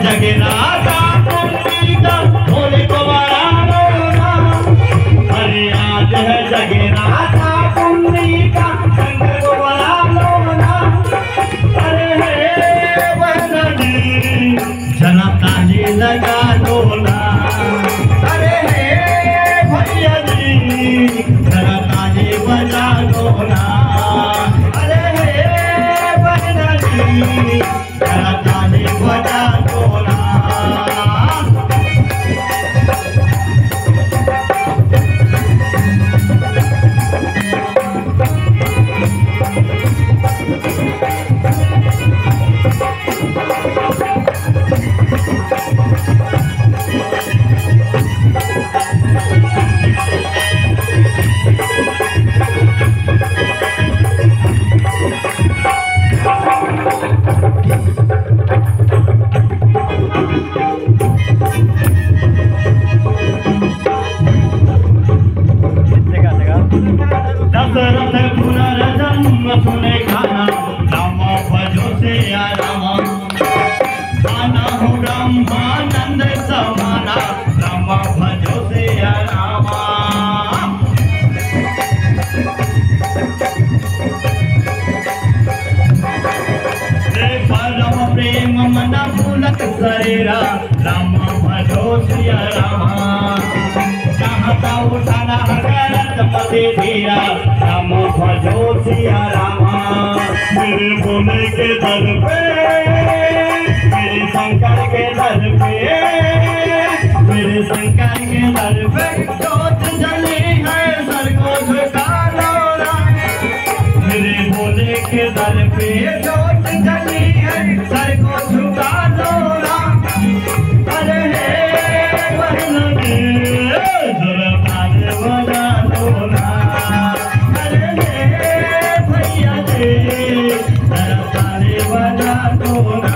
जगन्नाथा पुरी का भोले को बड़ा लोना। अरे आज है जगन्नाथा पुरी का शंकर को बड़ा लोना। अरे हे बहनी जना ताली लगा लोना। अरे हे भैया जी जना ताली बजा लोना। अरे हे बहनी जना ताली बजा लोना। दशरथ पुनर्जन्म सुने खाना राम भजो से राम। खाना हो ब्रह्मानंद समाना राम भजो से राम। परम प्रेम मन भूलत शरीरा राम भजो से राम। चाहता उठाना करत पति धीरा राम भजो सिया रामा। मेरे भोले के दर पे मेरे शंकर के दर पे मेरे शंकर के दर पे जोत जली है सर को झुका लो। मेरे भोले के दर पे जोत जली है सर को झुका लो। अरे हे बहनी जरा ताली बजा लोना। अरे हे भैया जी जरा ताली बजा लोना।